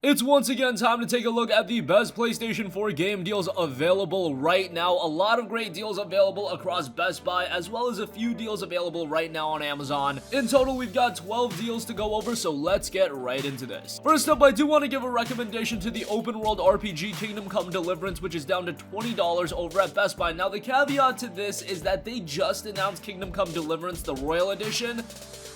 It's once again time to take a look at the best PlayStation 4 game deals available right now. A lot of great deals available across Best Buy, as well as a few deals available right now on Amazon. In total, we've got 12 deals to go over, so let's get right into this. First up, I do want to give a recommendation to the open world RPG Kingdom Come Deliverance, which is down to $20 over at Best Buy. Now, the caveat to this is that they just announced Kingdom Come Deliverance, the Royal Edition.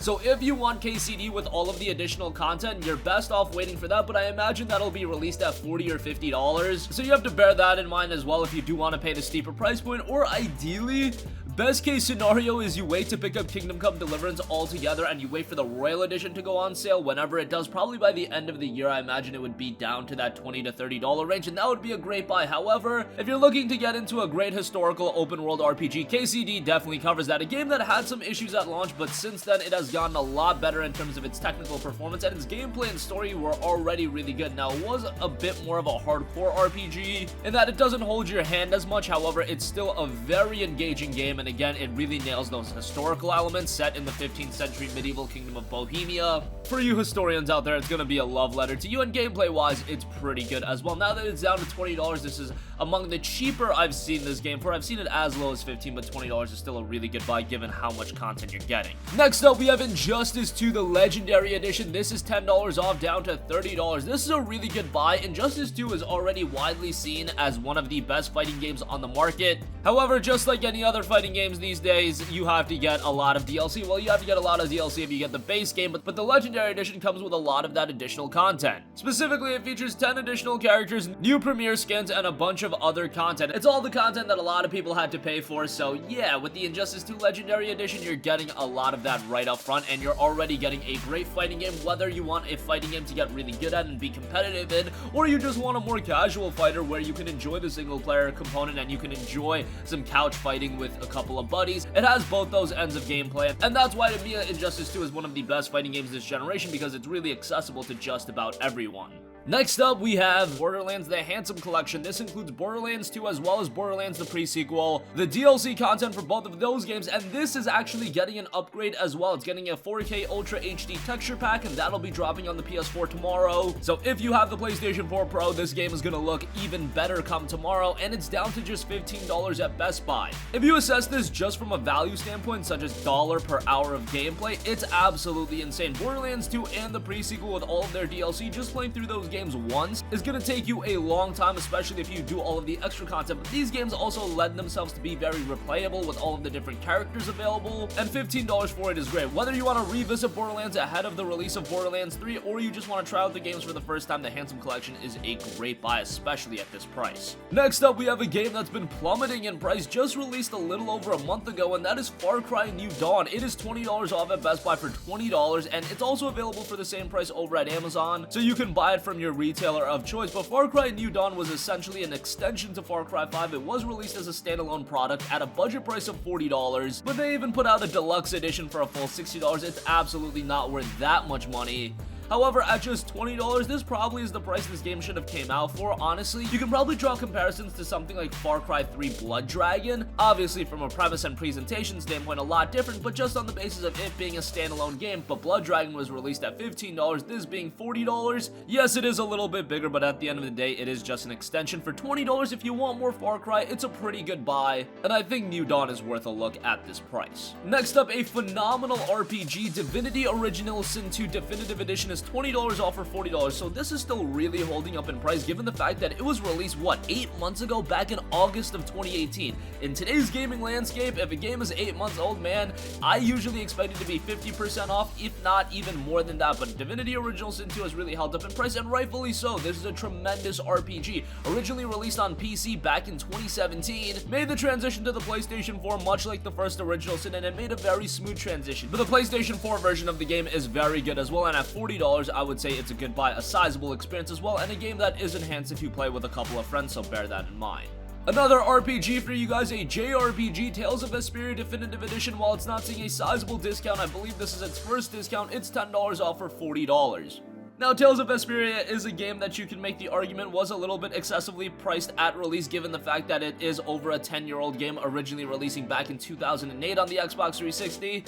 So if you want KCD with all of the additional content, you're best off waiting for that, but I imagine that'll be released at $40 or $50. So you have to bear that in mind as well if you do want to pay the steeper price point, or ideally, best case scenario is you wait to pick up Kingdom Come Deliverance altogether and you wait for the Royal Edition to go on sale whenever it does. Probably by the end of the year, I imagine it would be down to that $20 to $30 range, and that would be a great buy. However, if you're looking to get into a great historical open world RPG, KCD definitely covers that. A game that had some issues at launch, but since then it has gotten a lot better in terms of its technical performance, and its gameplay and story were already really good. Now, it was a bit more of a hardcore RPG in that it doesn't hold your hand as much. However, it's still a very engaging game, and again, it really nails those historical elements set in the 15th century medieval kingdom of Bohemia. For you historians out there, it's going to be a love letter to you, and gameplay wise, it's pretty good as well. Now that it's down to $20, this is among the cheaper I've seen this game for. I've seen it as low as $15, but $20 is still a really good buy given how much content you're getting. Next up, we have Injustice 2, the Legendary Edition. This is $10 off, down to $30. This is a really good buy. Injustice 2 is already widely seen as one of the best fighting games on the market. However, just like any other fighting games these days, you have to get a lot of DLC. Well, you have to get a lot of DLC if you get the base game, but the Legendary Edition comes with a lot of that additional content. Specifically, it features 10 additional characters, new premiere skins, and a bunch of other content. It's all the content that a lot of people had to pay for, so yeah, with the Injustice 2 Legendary Edition, you're getting a lot of that right up front, and you're already getting a great fighting game, whether you want a fighting game to get really good at and be competitive in, or you just want a more casual fighter where you can enjoy the single player component and you can enjoy some couch fighting with a couple of buddies. It has both those ends of gameplay, and that's why to me Injustice 2 is one of the best fighting games this generation, because it's really accessible to just about everyone. Next up, we have Borderlands The Handsome Collection. This includes Borderlands 2 as well as Borderlands the pre-sequel, the DLC content for both of those games, and this is actually getting an upgrade as well. It's getting a 4K Ultra HD texture pack, and that'll be dropping on the PS4 tomorrow. So if you have the PlayStation 4 Pro, this game is gonna look even better come tomorrow, and it's down to just $15 at Best Buy. If you assess this just from a value standpoint, such as dollar per hour of gameplay, it's absolutely insane. Borderlands 2 and the pre-sequel with all of their DLC, just playing through those games once is going to take you a long time, especially if you do all of the extra content, but these games also lend themselves to be very replayable with all of the different characters available, and $15 for it is great. Whether you want to revisit Borderlands ahead of the release of Borderlands 3, or you just want to try out the games for the first time, the Handsome Collection is a great buy, especially at this price. Next up, we have a game that's been plummeting in price, just released a little over a month ago, and that is Far Cry New Dawn. It is $20 off at Best Buy for $20, and it's also available for the same price over at Amazon, so you can buy it from your retailer of choice. But Far Cry New Dawn was essentially an extension to Far Cry 5. It was released as a standalone product at a budget price of $40, but they even put out a deluxe edition for a full $60. It's absolutely not worth that much money. However, at just $20, this probably is the price this game should have came out for. Honestly, you can probably draw comparisons to something like Far Cry 3 Blood Dragon. Obviously, from a premise and presentation standpoint, a lot different, but just on the basis of it being a standalone game. But Blood Dragon was released at $15, this being $40. Yes, it is a little bit bigger, but at the end of the day, it is just an extension. For $20, if you want more Far Cry, it's a pretty good buy, and I think New Dawn is worth a look at this price. Next up, a phenomenal RPG, Divinity Original Sin 2 Definitive Edition is $20 off for $40, so this is still really holding up in price given the fact that it was released, 8 months ago, back in August of 2018. In today's gaming landscape, if a game is 8 months old, man, I usually expect it to be 50% off, if not even more than that, but Divinity Original Sin 2 has really held up in price, and rightfully so. This is a tremendous RPG, originally released on PC back in 2017, made the transition to the PlayStation 4 much like the first Original Sin, and it made a very smooth transition. But the PlayStation 4 version of the game is very good as well, and at $40, I would say it's a good buy, a sizable experience as well, and a game that is enhanced if you play with a couple of friends, so bear that in mind. Another RPG for you guys, a JRPG, Tales of Vesperia Definitive Edition. While it's not seeing a sizable discount, I believe this is its first discount, it's $10 off for $40. Now, Tales of Vesperia is a game that you can make the argument was a little bit excessively priced at release, given the fact that it is over a 10-year-old game, originally releasing back in 2008 on the Xbox 360.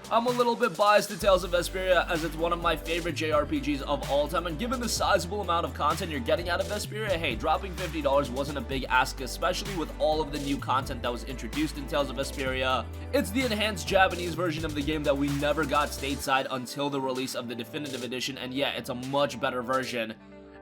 I'm a little bit biased to Tales of Vesperia as it's one of my favorite JRPGs of all time, and given the sizable amount of content you're getting out of Vesperia, hey, dropping $50 wasn't a big ask, especially with all of the new content that was introduced in Tales of Vesperia. It's the enhanced Japanese version of the game that we never got stateside until the release of the Definitive Edition, and yeah, it's a much better version.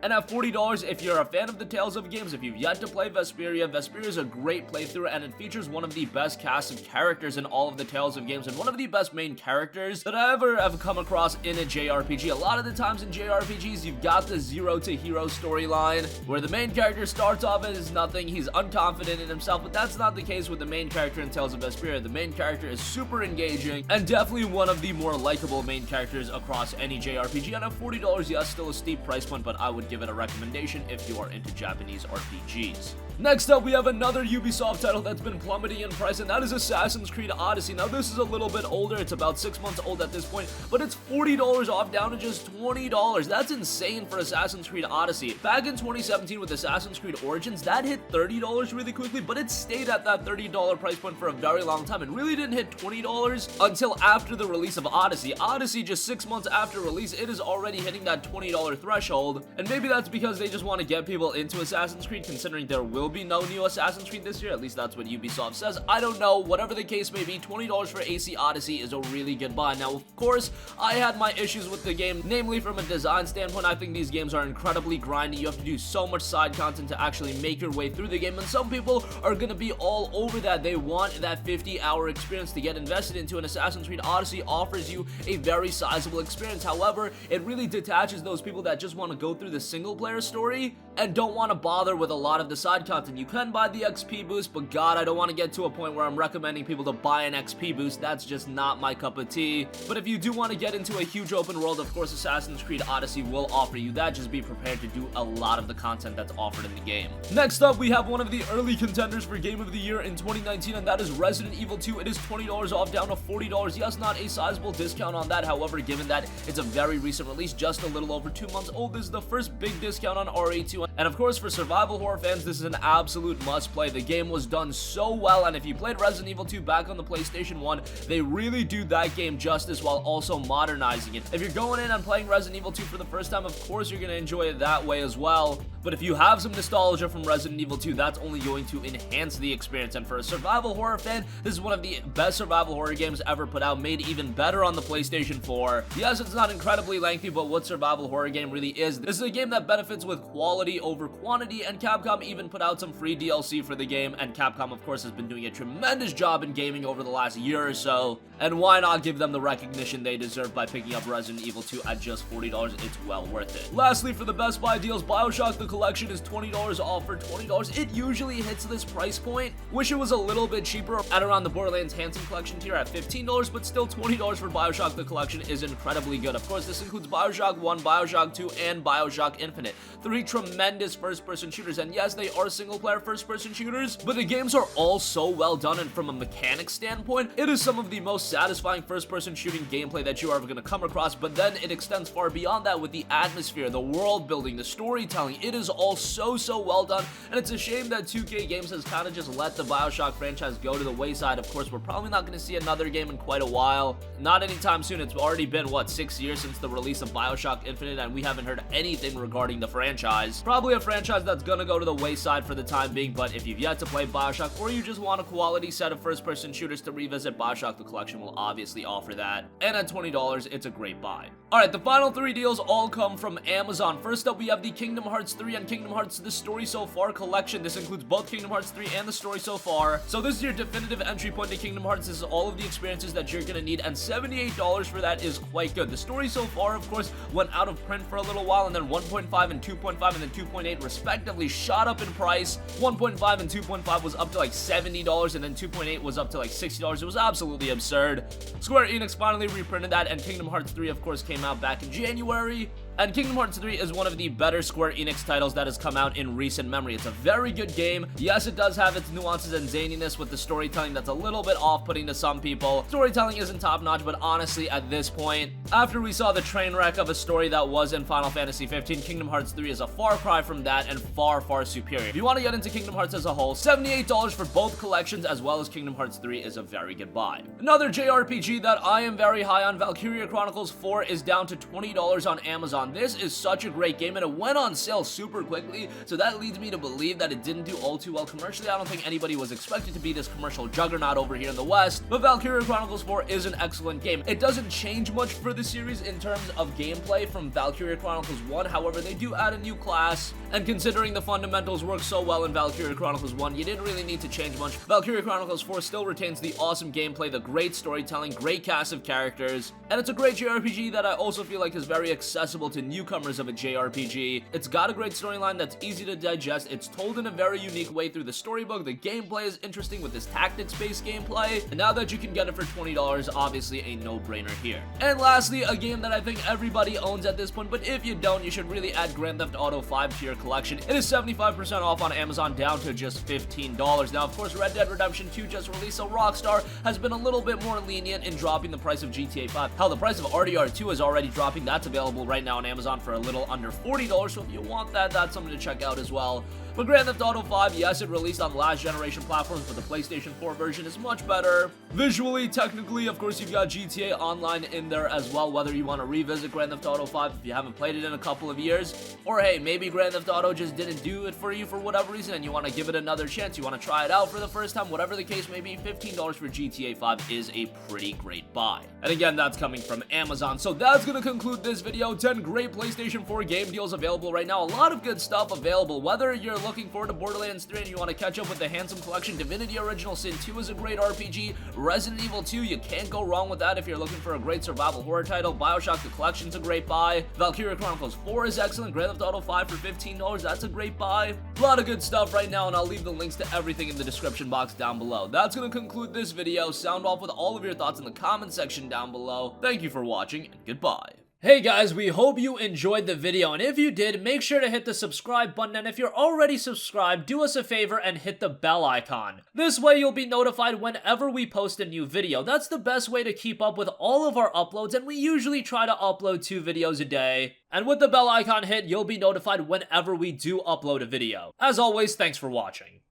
And at $40, if you're a fan of the Tales of games, if you've yet to play Vesperia, Vesperia is a great playthrough, and it features one of the best casts of characters in all of the Tales of games, and one of the best main characters that I ever have come across in a JRPG. A lot of the times in JRPGs, you've got the zero to hero storyline, where the main character starts off as nothing, he's unconfident in himself, but that's not the case with the main character in Tales of Vesperia. The main character is super engaging, and definitely one of the more likable main characters across any JRPG, and at $40, yes, still a steep price point, but I would give it a recommendation if you are into Japanese RPGs. Next up, we have another Ubisoft title that's been plummeting in price, and that is Assassin's Creed Odyssey. Now, this is a little bit older. It's about 6 months old at this point, but it's $40 off, down to just $20. That's insane for Assassin's Creed Odyssey. Back in 2017 with Assassin's Creed Origins, that hit $30 really quickly, but it stayed at that $30 price point for a very long time and really didn't hit $20 until after the release of Odyssey. Odyssey, just 6 months after release, it is already hitting that $20 threshold, and maybe that's because they just want to get people into Assassin's Creed, considering there will be no new Assassin's Creed this year. At least that's what Ubisoft says. I don't know. Whatever the case may be, $20 for AC Odyssey is a really good buy. Now, of course, I had my issues with the game, namely from a design standpoint. I think these games are incredibly grindy. You have to do so much side content to actually make your way through the game, and some people are going to be all over that. They want that 50-hour experience to get invested into, and Assassin's Creed Odyssey offers you a very sizable experience. However, it really detaches those people that just want to go through the single-player story and don't want to bother with a lot of the side content. You can buy the XP boost, but God, I don't want to get to a point where I'm recommending people to buy an XP boost. That's just not my cup of tea. But if you do want to get into a huge open world, of course, Assassin's Creed Odyssey will offer you that. Just be prepared to do a lot of the content that's offered in the game. Next up, we have one of the early contenders for Game of the Year in 2019, and that is Resident Evil 2. It is $20 off, down to $40. Yes, not a sizable discount on that. However, given that it's a very recent release, just a little over 2 months old, this is the first big discount on RE2. And of course, for survival horror fans, this is an absolute must play. The game was done so well, and if you played Resident Evil 2 back on the PlayStation 1, they really do that game justice while also modernizing it. If you're going in and playing Resident Evil 2 for the first time, of course you're going to enjoy it that way as well. But if you have some nostalgia from Resident Evil 2, that's only going to enhance the experience. And for a survival horror fan, this is one of the best survival horror games ever put out, made even better on the PlayStation 4. Yes, it's not incredibly lengthy, but what survival horror game really is, this is a game that benefits with quality over quantity, and Capcom even put out some free DLC for the game, and Capcom, of course, has been doing a tremendous job in gaming over the last year or so, and why not give them the recognition they deserve by picking up Resident Evil 2 at just $40? It's well worth it. Lastly, for the Best Buy deals, Bioshock The Collection is $20 off for $20. It usually hits this price point. Wish it was a little bit cheaper at around the Borderlands Handsome Collection tier at $15, but still $20 for Bioshock The Collection is incredibly good. Of course, this includes Bioshock 1, Bioshock 2, and Bioshock Infinite. 3 tremendous first-person shooters, and yes, they are single-player first-person shooters, but the games are all so well done, and from a mechanics standpoint, it is some of the most satisfying first-person shooting gameplay that you are ever going to come across. But then it extends far beyond that with the atmosphere, the world building, the storytelling. It is all so well done, and it's a shame that 2K Games has kind of just let the Bioshock franchise go to the wayside. Of course, we're probably not going to see another game in quite a while. Not anytime soon. It's already been, what, 6 years since the release of Bioshock Infinite, and we haven't heard anything regarding the franchise. Probably a franchise that's going to go to the wayside for the time being, but if you've yet to play Bioshock, or you just want a quality set of first-person shooters to revisit, Bioshock The Collection will obviously offer that, and at $20, it's a great buy. Alright, the final 3 deals all come from Amazon. First up, we have the Kingdom Hearts 3 and Kingdom Hearts The Story So Far collection. This includes both Kingdom Hearts 3 and The Story So Far. So this is your definitive entry point to Kingdom Hearts. This is all of the experiences that you're gonna need, and $78 for that is quite good. The Story So Far, of course, went out of print for a little while, and then 1.5 and 2.5 and then 2.8 respectively shot up in price. 1.5 and 2.5 was up to like $70, and then 2.8 was up to like $60. It was absolutely absurd. Square Enix finally reprinted that, and Kingdom Hearts 3, of course, came out back in January. And Kingdom Hearts 3 is one of the better Square Enix titles that has come out in recent memory. It's a very good game. Yes, it does have its nuances and zaniness with the storytelling that's a little bit off-putting to some people. Storytelling isn't top-notch, but honestly, at this point, after we saw the train wreck of a story that was in Final Fantasy 15, Kingdom Hearts 3 is a far cry from that and far, far superior. If you want to get into Kingdom Hearts as a whole, $78 for both collections as well as Kingdom Hearts 3 is a very good buy. Another JRPG that I am very high on, Valkyria Chronicles 4, is down to $20 on Amazon. This is such a great game and it went on sale super quickly, so that leads me to believe that it didn't do all too well commercially. I don't think anybody was expected to be this commercial juggernaut over here in the West, but Valkyria Chronicles 4 is an excellent game. It doesn't change much for the series in terms of gameplay from Valkyria Chronicles 1, however, they do add a new class, and considering the fundamentals work so well in Valkyria Chronicles 1, you didn't really need to change much. Valkyria Chronicles 4 still retains the awesome gameplay, the great storytelling, great cast of characters, and it's a great JRPG that I also feel like is very accessible to newcomers of a JRPG. It's got a great storyline that's easy to digest, it's told in a very unique way through the storybook, the gameplay is interesting with this tactics-based gameplay, and now that you can get it for $20, obviously a no-brainer here. And lastly, a game that I think everybody owns at this point, but if you don't, you should really add Grand Theft Auto 5 to your collection. It is 75% off on Amazon, down to just $15. Now, of course, Red Dead Redemption 2 just released, so Rockstar has been a little bit more lenient in dropping the price of GTA 5. Hell, the price of RDR 2 is already dropping. That's available right now on Amazon for a little under $40, so if you want that, that's something to check out as well. But Grand Theft Auto 5, yes, it released on last generation platforms, but the PlayStation 4 version is much better. Visually, technically, of course, you've got GTA Online in there as well, whether you want to revisit Grand Theft Auto 5 if you haven't played it in a couple of years, or hey, maybe Grand Theft Auto just didn't do it for you for whatever reason and you want to give it another chance, you want to try it out for the first time, whatever the case may be, $15 for GTA 5 is a pretty great buy. And again, that's coming from Amazon. So that's going to conclude this video. 10 great PlayStation 4 game deals available right now. A lot of good stuff available, whether you're looking forward to Borderlands 3 and you want to catch up with the Handsome Collection. Divinity Original Sin 2 is a great RPG. Resident Evil 2, you can't go wrong with that if you're looking for a great survival horror title. Bioshock The Collection's a great buy. Valkyria Chronicles 4 is excellent. Grand Theft Auto 5 for $15, that's a great buy. A lot of good stuff right now, and I'll leave the links to everything in the description box down below. That's going to conclude this video. Sound off with all of your thoughts in the comment section down below. Thank you for watching, and goodbye. Hey guys, we hope you enjoyed the video, and if you did, make sure to hit the subscribe button, and if you're already subscribed, do us a favor and hit the bell icon. This way you'll be notified whenever we post a new video. That's the best way to keep up with all of our uploads, and we usually try to upload 2 videos a day. And with the bell icon hit, you'll be notified whenever we do upload a video. As always, thanks for watching.